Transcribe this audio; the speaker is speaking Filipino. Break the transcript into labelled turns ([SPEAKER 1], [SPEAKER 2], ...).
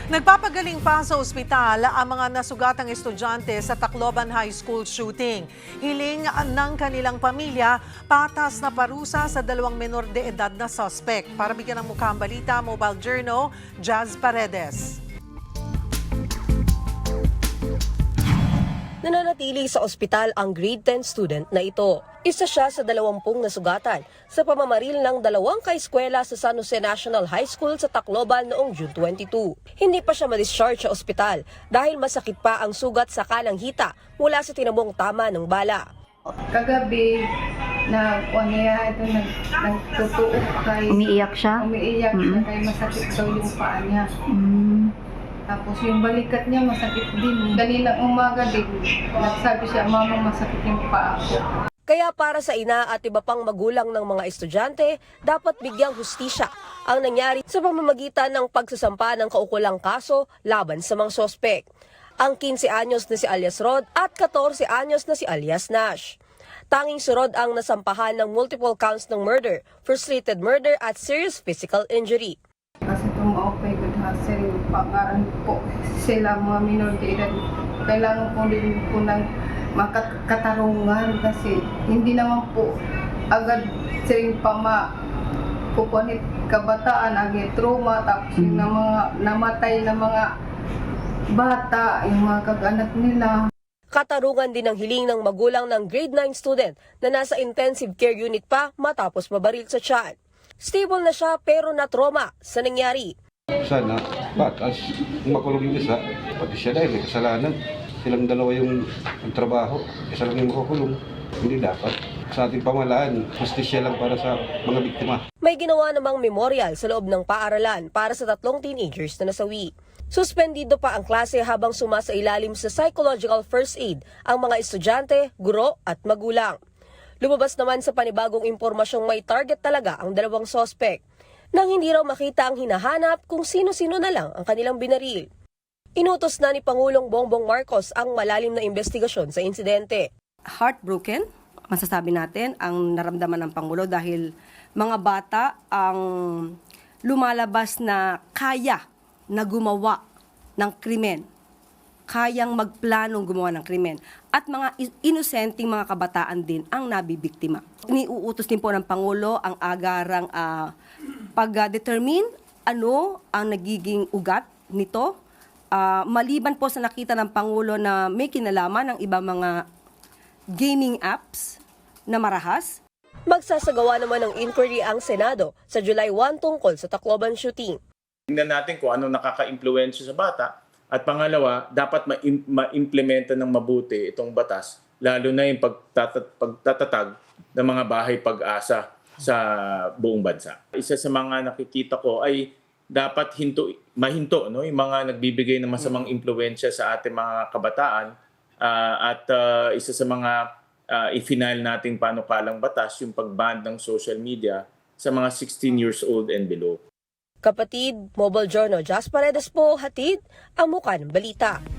[SPEAKER 1] Nagpapagaling pa sa ospital ang mga nasugatang estudyante sa Tacloban High School shooting. Hiling ng kanilang pamilya, patas na parusa sa dalawang menor de edad na suspect. Para bigyan ng mukha ang balita, Mobile Journal, Jazz Paredes.
[SPEAKER 2] Nananatili sa ospital ang grade 10 student na ito. Isa siya sa 20 nasugatan sa pamamaril ng dalawang kaeskwela sa San Jose National High School sa Tacloban noong June 22. Hindi pa siya ma-discharge sa ospital dahil masakit pa ang sugat sa kanang hita mula sa tinamong tama ng bala.
[SPEAKER 3] Kagabi, nagtutuok kay...
[SPEAKER 4] Umiiyak siya?
[SPEAKER 3] Umiiyak siya kay masakit daw yung paa niya. Tapos yung balikat niya masakit din. Kaninang umaga din, nagsabi siya, "Mama, masakit yung paa ko."
[SPEAKER 2] Kaya para sa ina at iba pang magulang ng mga estudyante, dapat bigyang hustisya ang nangyari sa pamamagitan ng pagsasampa ng kaukulang kaso laban sa mga sospek. Ang 15 anyos na si alias Rod at 14 anyos na si alias Nash. Tanging si Rod ang nasampahan ng multiple counts ng murder, frustrated murder at serious physical injury.
[SPEAKER 3] Kasi tumaopay good hassle, pangaran po sila mga minor de edad. Kailangan po din po ng makatarungan kasi hindi naman po agad siling kukunit kabataan, agad trauma, tapos yung na mga namatay na mga bata, yung mga kag-anak nila.
[SPEAKER 2] Katarungan din ang hiling ng magulang ng grade 9 student na nasa intensive care unit pa matapos mabaril sa tiyan. Stable na siya pero na-trauma sa nangyari.
[SPEAKER 5] Sana, batas, makulong yung isa, pati siya dahil may kasalanan. Silang dalawa yung trabaho, isa lang yung makukulong. Hindi dapat. Sa ating pamahalaan, justisya lang para sa mga biktima.
[SPEAKER 2] May ginawa namang memorial sa loob ng paaralan para sa 3 teenagers na nasawi. Suspendido pa ang klase habang sumasailalim sa psychological first aid ang mga estudyante, guro at magulang. Lumabas naman sa panibagong impormasyong may target talaga ang dalawang sospek, nang hindi raw makita ang hinahanap kung sino-sino na lang ang kanilang binaril. Inutos na ni Pangulong Bongbong Marcos ang malalim na investigasyon sa insidente.
[SPEAKER 6] Heartbroken, masasabi natin, ang naramdaman ng Pangulo dahil mga bata ang lumalabas na kaya na gumawa ng krimen. Kayang magplanong gumawa ng krimen. At mga inosenteng mga kabataan din ang nabibiktima. Iniuutos din po ng Pangulo ang agarang pag-determine ano ang nagiging ugat nito. Maliban po sa nakita ng Pangulo na may kinalaman ng iba mga gaming apps na marahas.
[SPEAKER 2] Magsasagawa naman ng inquiry ang Senado sa July 1 tungkol sa Tacloban shooting.
[SPEAKER 7] Tingnan natin kung ano nakaka-impluwensya sa bata. At pangalawa, dapat ma-implementa ng mabuti itong batas, lalo na yung pagtatatag ng mga bahay pag-asa sa buong bansa. Isa sa mga nakikita ko ay dapat mahinto no? Yung mga nagbibigay ng masamang impluwensya sa ating mga kabataan at isa sa mga i-final nating panukalang batas yung pag-ban ng social media sa mga 16 years old and below.
[SPEAKER 2] Kapatid, Mobile Journal, Jazz Paredes po, hatid ang mukha ng balita.